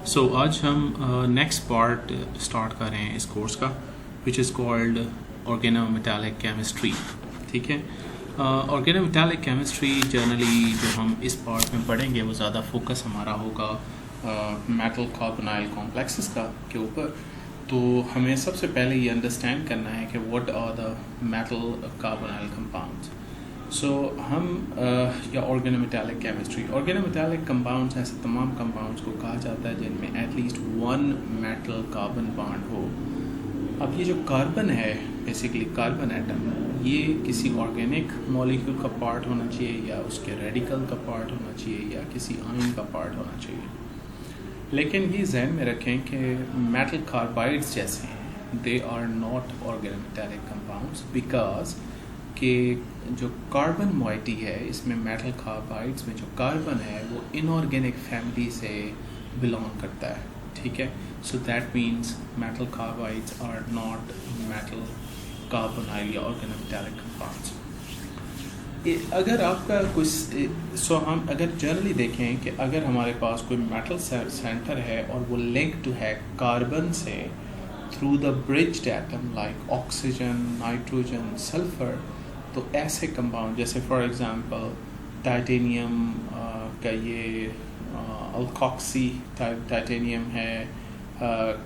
आज हम next part start कर रहे हैं इस कोर्स का which is called organometallic chemistry. ठीक है, ऑर्गेनोमेटालिक केमिस्ट्री जनरली जो हम इस पार्ट में पढ़ेंगे वो ज़्यादा फोकस हमारा होगा मेटल कार्बोनाइल कॉम्प्लेक्सेस का के ऊपर। तो हमें सबसे पहले ये अंडरस्टैंड करना है कि what are the metal carbonyl compounds. हम या ऑर्गेनोमेटालिक केमिस्ट्री, ऑर्गेनोमेटालिक कंपाउंड्स ऐसे तमाम कंपाउंड्स को कहा जाता है जिनमें at least one metal carbon bond हो। अब ये जो कार्बन है, बेसिकली कार्बन एटम, ये किसी ऑर्गेनिक मॉलिक्यूल का पार्ट होना चाहिए या उसके रेडिकल का पार्ट होना चाहिए या किसी आयन का पार्ट होना चाहिए। लेकिन ये जहन में रखें कि मेटल कार्बाइड्स जैसे हैं, they are not organometallic compounds because कि जो कार्बन मॉइटी है इसमें मेटल कार्बाइड्स में जो कार्बन है वो इनऑर्गेनिक फैमिली से बिलोंग करता है। ठीक है, so that means metal carbides are not metal carbonyl या ऑर्गेनोमेटालिक कंपाउंड्स। अगर आपका कुछ हम अगर जनरली देखें कि अगर हमारे पास कोई मेटल सेंटर है और वो लिंक्ड है कार्बन से through the bridged atom like oxygen, nitrogen, sulphur, तो ऐसे कंपाउंड जैसे फॉर एग्जांपल टाइटेनियम का ये अल्कोक्सी टाइटेनियम है,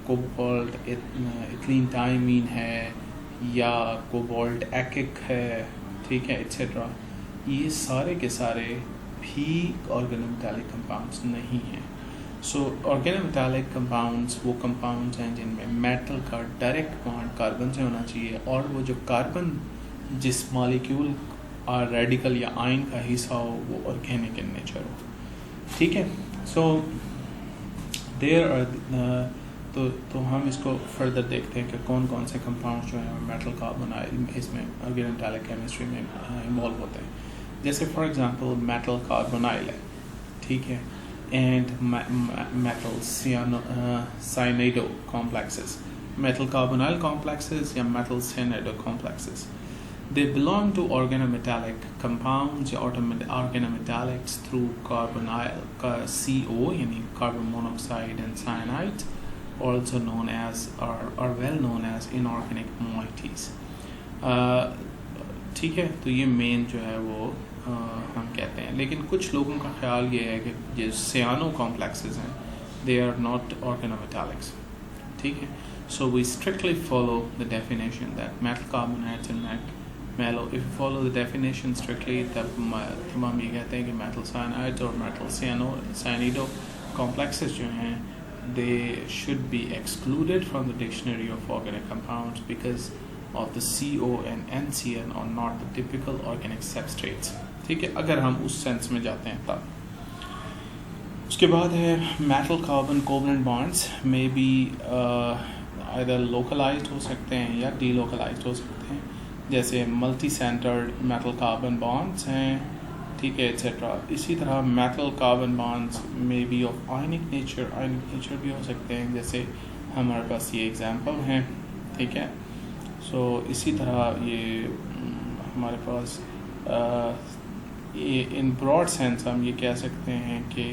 कोबाल्ट इथिलीन टाइमीन है या कोबाल्ट एकिक है, ठीक है, एट्सेट्रा, ये सारे के सारे भी ऑर्गेनोमेटालिक कंपाउंड्स नहीं हैं। सो ऑर्गेनोमेटालिक कंपाउंड्स वो कंपाउंड्स हैं जिनमें मेटल का डायरेक्ट बॉन्ड कार्बन से होना चाहिए और वो जो कार्बन जिस मॉलिक्यूल और रेडिकल या आयन का हिस्सा हो वो ऑर्गेनिक इन नेचर हो। ठीक है, सो देयर आर तो हम इसको फर्दर देखते हैं कि कौन कौन से कंपाउंड्स जो हैं मेटल कार्बोनाइल इसमें ऑर्गेनोमेटालिक केमिस्ट्री में इन्वॉल्व होते हैं। जैसे फॉर एग्जांपल मेटल कार्बोनाइल है, ठीक है, and metal cyanido complexes, metal carbonyl complexes या metal cyanide complexes. They belong to organometallic compounds या organometallics through carbonyl CO यानी carbon monoxide and cyanides, also known as are well known as inorganic moieties. ठीक है, तो ये main जो है वो हम कहते हैं। लेकिन कुछ लोगों का ख्याल ये है कि जो सियानो कॉम्प्लेक्सेस हैं दे आर नॉट ऑर्गेनोमेटालिक्स। ठीक है, so we strictly follow the definition that metal carbonates and mellow, if you follow the definition strictly तब हम ये कहते हैं कि metal cyanides और metal cyanido complexes जो हैं they should be excluded from the dictionary of organic compounds because of the CO and NCN are not the typical organic substrates। ठीक है, अगर हम उस सेंस में जाते हैं तब। उसके बाद है metal carbon covalent bonds may be either localized हो सकते हैं या delocalized हो सकते हैं, जैसे multi centred metal carbon bonds हैं, ठीक है, एट्सेट्रा। इसी तरह मेटल कार्बन बॉन्ड्स में बी ऑफ आयनिक नेचर भी हो सकते हैं, जैसे हमारे पास ये एग्जांपल हैं। ठीक है, सो इसी तरह ये हमारे पास ये इन ब्रॉड सेंस हम ये कह सकते हैं कि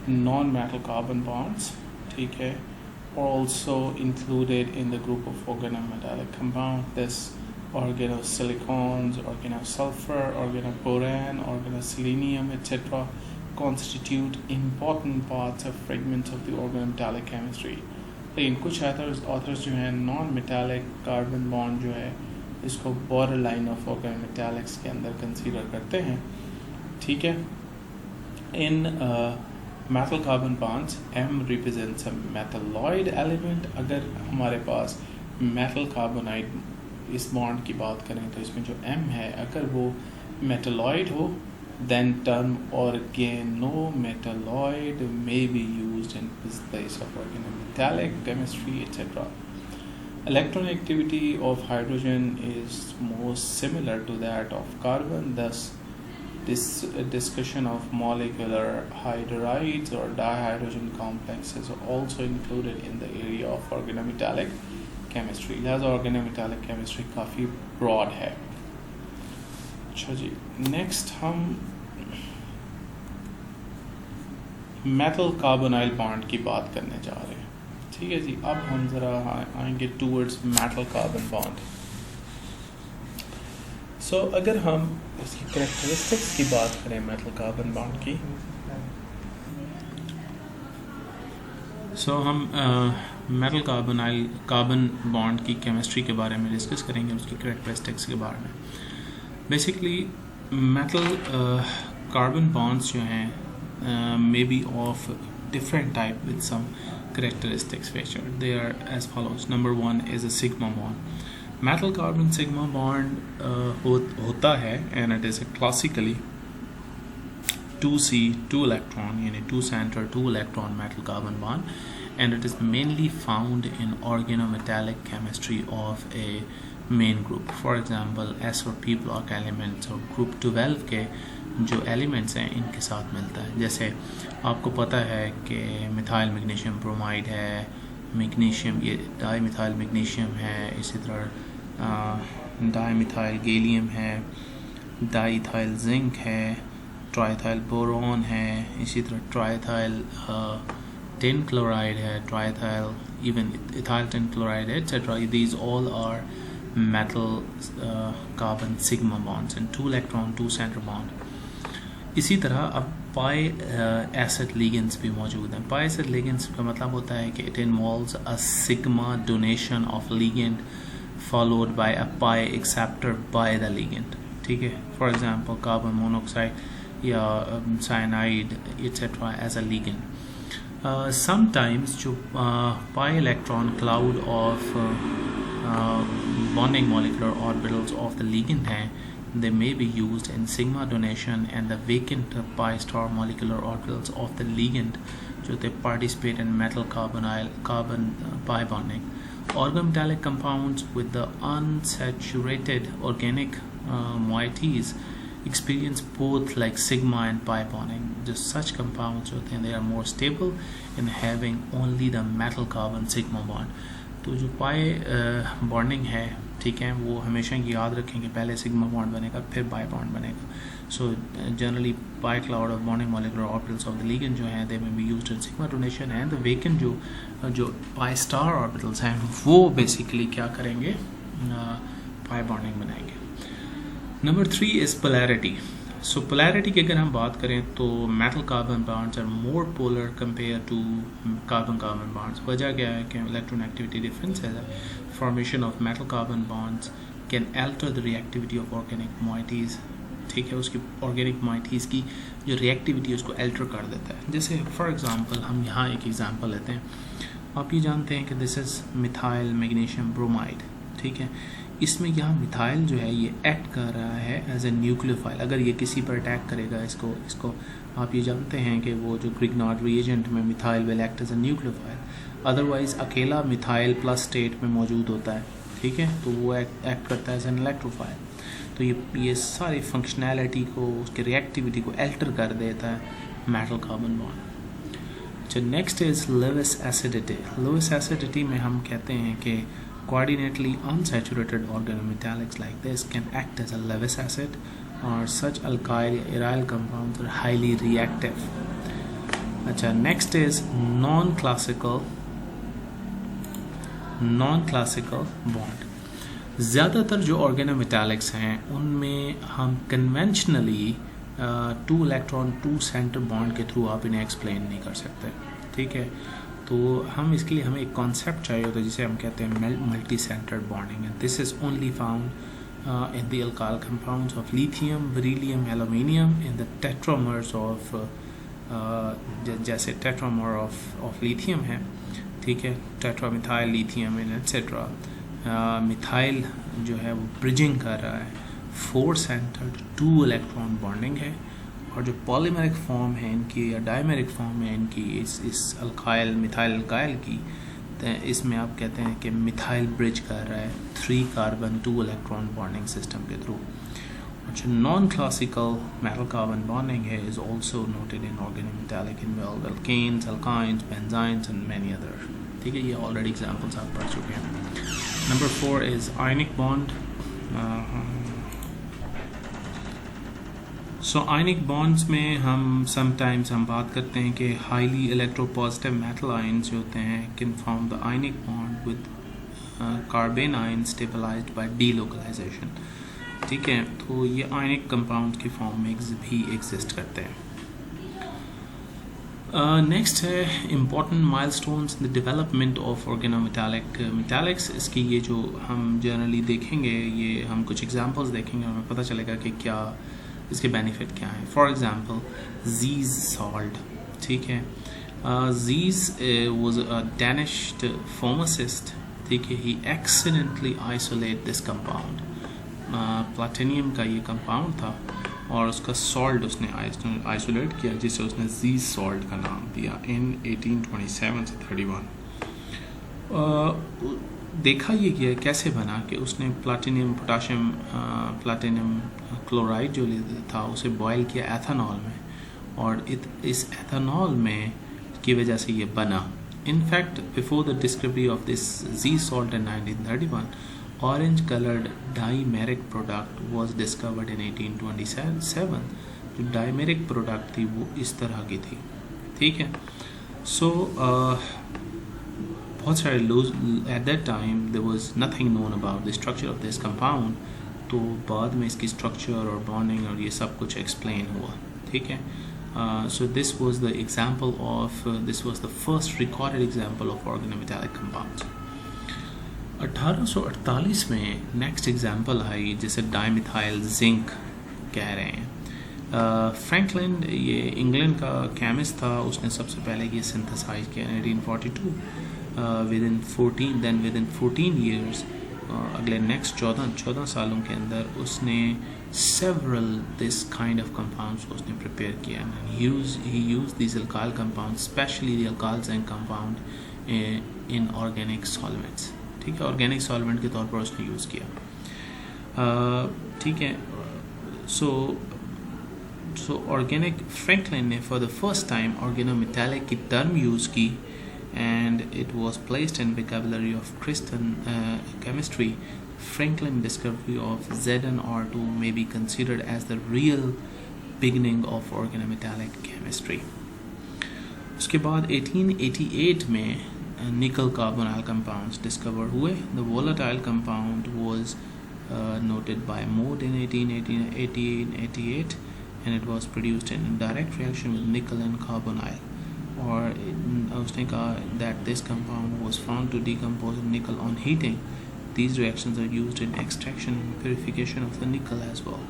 नॉन मेटल कार्बन बॉन्ड्स, ठीक है, also included in the group of organometallic compounds. This organosilicones, organosulfur, organoboron, organoselenium, etc. constitute important parts of fragments of the organometallic chemistry. लेकिन कुछ authors जो हैं नॉन मेटालिक कार्बन बॉन्ड जो है इसको border line of organometallics के अंदर consider करते हैं। ठीक है, इन metal carbon bonds M represents a metalloid element। अगर हमारे पास metal carbonide इस बॉन्ड की बात करें तो इसमें जो M है अगर वो metalloid हो then term organometalloid may be used in place of organometallic chemistry, etc. Electronegativity of hydrogen is most similar to that of carbon, thus this discussion of molecular hydrides or dihydrogen complexes are also included in the area of organometallic chemistry। लिहाजा organometallic chemistry काफ़ी broad है। अच्छा जी, next हम metal carbonyl bond की बात करने जा रहे हैं। ठीक है जी, अब हम ज़रा आएंगे टूवर्ड्स मेटल कार्बन बॉन्ड। सो अगर हम इसकी कैरेक्टरिस्टिक्स की बात करें मेटल कार्बन बॉन्ड की, हम मेटल कार्बन बॉन्ड की केमिस्ट्री के बारे में डिस्कस करेंगे, उसकी कैरेक्टरिस्टिक्स के बारे में। बेसिकली मेटल कार्बन बॉन्ड्स जो हैं may be of different type with some characteristics feature. They are as follows. Number one is a sigma bond. Metal carbon sigma bond होता है and it is a classically 2C 2 electron यानी 2 center 2 electron metal carbon bond, and it is mainly found in organometallic chemistry of a main group. For example, S और P block elements और group 12 के जो elements हैं इनके साथ मिलता है। जैसे आपको पता है कि मिथाइल मैग्नीशियम ब्रोमाइड है, मैग्नीशियम ये डाई मिथाइल मैग्नीशियम है, इसी तरह डाई मिथाइल गैलियम है, डाई इथाइल जिंक है, ट्राइथाइल बोरॉन है, इसी तरह ट्राइथाइल टिन क्लोराइड है, triethyl even ethyl tin chloride etcetera. These all are metal carbon sigma bonds and 2 electron 2 centre bond. इसी तरह अब पाई एसिड लिगेंड्स भी मौजूद हैं। पाई एसिड लिगेंड्स का मतलब होता है कि it involves a sigma donation of ligand followed by a pi acceptor by the ligand. ठीक है, फॉर एग्जांपल कार्बन मोनोऑक्साइड या cyanide etcetera as a ligand. Sometimes जो pi electron cloud of bonding molecular orbitals of the ligand हैं, they may be used in sigma donation and the vacant pi star molecular orbitals of the ligand जो they participate in metal carbon pi bonding. Organometallic compounds with the unsaturated organic moieties experience both like sigma and pi bonding. Just such compounds होते हैं, they are more stable in having only the metal carbon sigma bond. तो जो pi bonding है, ठीक है, वो हमेशा याद रखें कि पहले सिग्मा बॉन्ड बनेगा फिर पाई बॉन्ड बनेगा। So generally pi cloud of bonding molecular orbitals of the ligand जो हैं दे में be used in sigma donation, and the vacant जो पाई स्टार ऑर्बिटल्स हैं वो बेसिकली क्या करेंगे, पाई बॉन्डिंग बनाएंगे। Number 3 is polarity. So polarity की अगर हम बात करें तो metal carbon bonds are more polar compare to carbon carbon bonds. वजह क्या है कि इलेक्ट्रॉन एक्टिविटी डिफरेंस है। Formation of metal carbon bonds can alter the reactivity of organic moieties. ठीक है, उसकी ऑर्गेनिक मॉइटीज़ की जो रिएक्टिविटी उसको अल्टर कर देता है। जैसे फॉर एग्जांपल हम यहाँ एक एग्जांपल लेते हैं। आप ये जानते हैं कि this is methyl magnesium bromide. ठीक है, इसमें यहाँ मिथाइल जो है ये एक्ट कर रहा है एज ए न्यूक्लियोफाइल। अगर ये किसी पर अटैक करेगा इसको आप ये जानते हैं कि वो जो ग्रिग्नॉड रिएजेंट में methyl will act as a nucleophile. Otherwise अकेला मिथाइल प्लस स्टेट में मौजूद होता है। ठीक है, तो वो एक्ट करता है एज एन इलेक्ट्रोफाइल। तो ये सारी फंक्शनैलिटी को, उसकी रिएक्टिविटी को अल्टर कर देता है मेटल कार्बन बॉन्ड। अच्छा, next is Lewis acidity. Lewis acidity में हम कहते हैं कि coordinately unsaturated organometallics like this can act as a Lewis acid, or such alkyl aryl compounds are highly reactive. अच्छा, next is non-classical bond. ज़्यादातर जो organometallics हैं उनमें हम conventionally 2 electron 2 center bond के थ्रू आप इन्हें explain नहीं कर सकते। ठीक है, तो हम इसके लिए हमें एक कॉन्सेप्ट चाहिए होता है जिसे हम कहते हैं multi centred bonding. And this is only found in the alkyl compounds of lithium, beryllium, aluminium, in the tetramers of जैसे टेट्रामर ऑफ लिथियम है। ठीक है, टेट्रामिथाइल लिथियम एंड एटसेट्रा। मिथाइल जो है वो ब्रिजिंग कर रहा है, 4 सेंटर्ड 2 इलेक्ट्रॉन बॉन्डिंग है। और जो पॉलीमेरिक फॉर्म है इनकी या डायमेरिक फॉर्म है इनकी इस अल्काइल मिथाइल अल्काइल की, तो इसमें आप कहते हैं कि मिथाइल ब्रिज कर रहा है 3 कार्बन 2 इलेक्ट्रॉन बॉन्डिंग सिस्टम के थ्रू। जो non classical metal carbon bonding है is also noted in organometallic involve alkenes, alkynes, benzynes and many other. ठीक है, ये ऑलरेडी एग्जाम्पल्स आप पढ़ चुके हैं। Number 4 is ionic bond. So ionic bonds में हम समटाइम्स हम बात करते हैं कि हाईली इलेक्ट्रोपॉजिटिव मेटल आयंस जो होते हैं can form the ionic bond with carbanion stabilized by delocalization. ठीक है, तो ये आयनिक कंपाउंड की फॉर्म में भी एग्जिस्ट करते हैं। नेक्स्ट है important milestones in the development of organometallic metallics. इसकी ये जो हम जनरली देखेंगे, ये हम कुछ एग्जांपल्स देखेंगे, हमें पता चलेगा कि क्या इसके बेनिफिट क्या है। For example Zeise's salt. ठीक है, Zeise's was a Danish pharmacist. ठीक है, he accidentally isolate this compound, platinum का ये कंपाउंड था और उसका सॉल्ट उसने आइसोलेट किया, जिसे उसने जीज सॉल्ट का नाम दिया इन 1827 से 31। देखा ये गया कैसे बना कि उसने प्लैटिनियम पोटाशियम प्लैटिनियम क्लोराइड जो था उसे बॉयल किया एथेनॉल में, और इस एथेनॉल में की वजह से ये बना। In fact before the discovery of this Zeise's salt in 1931, orange coloured dimeric product was discovered in 1827। जो डाइमेरिक प्रोडक्ट थी वो इस तरह की थी। ठीक है, सो बहुत सारे लोग at that time there was nothing known about the structure of this compound, तो बाद में इसकी स्ट्रक्चर और बॉन्डिंग और ये सब कुछ एक्सप्लेन हुआ। ठीक है, so this was the example of this was the first recorded example of organometallic compounds। 1848 में नेक्स्ट एग्जाम्पल आई जिसे डाइमिथाइल जिंक कह रहे हैं। फ्रैंकलिन ये इंग्लैंड का केमिस्ट था, उसने सबसे पहले ये सिंथेसाइज किया 1842। विदिन 14 ईयर्स, अगले नेक्स्ट 14 सालों के अंदर उसने several this kind of compounds उसने प्रिपेयर किया। he used these alkyl compounds, especially the alkyl zinc compound in organic solvents। ठीक है, ऑर्गेनिक सॉल्वेंट के तौर पर उसने यूज़ किया। ठीक है, सो ऑर्गेनिक फ्रैंकलिन ने for the first time organometallic की टर्म यूज़ की, and it was placed in vocabulary of Christian chemistry. Franklin discovery of ZnR2 may be considered as the real beginning of organometallic chemistry। उसके बाद 1888 में निकल carbonyl compounds discover हुए। The volatile compound was noted by Mode in 1888 and it was produced in direct reaction with nickel and carbonyl। और उसने कहा that this compound was found to decompose nickel on heating। These reactions are used in extraction and purification of the nickel as well।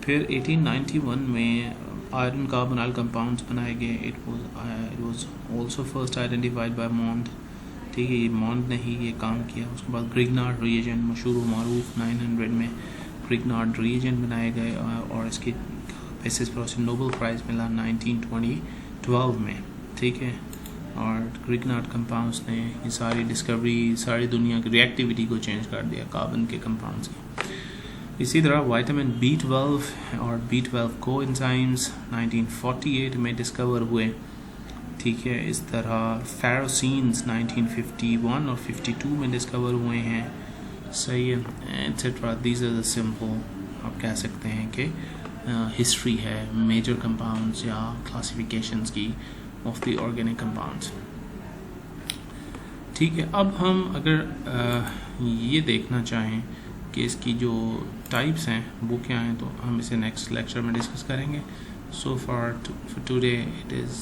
फिर 1891 में iron carbonyl compounds बनाए गए। It was also first identified by Mond. ठीक है, ये मॉन्ड ने ही ये काम किया। उसके बाद ग्रिग्नार्ड रिएजेंट मशहूर व मारूफ 900 में ग्रिग्नार्ड रिएजेंट बनाए गए और इसके बेसिस पर उसे नोबेल प्राइज़ मिला 1912 में। ठीक है, और ग्रिग्नार्ड कंपाउंड्स ने ये सारी डिस्कवरी, सारी दुनिया की रिएक्टिविटी को चेंज कर दिया कार्बन के कंपाउंड्स की। इसी तरह विटामिन B12 और B12 कोएंजाइम्स 1948 में डिस्कवर हुए। ठीक है, इस तरह फेरोसीन्स 1951 और 52 में डिस्कवर हुए हैं। सही है, et cetera. These are the simple, आप कह सकते हैं कि हिस्ट्री है मेजर कंपाउंड्स या क्लासिफिकेशंस की ऑफ द ऑर्गेनिक कंपाउंड्स। ठीक है, अब हम अगर ये देखना चाहें कि इसकी जो टाइप्स हैं वो क्या हैं, तो हम इसे नेक्स्ट लेक्चर में डिस्कस करेंगे। So for today it is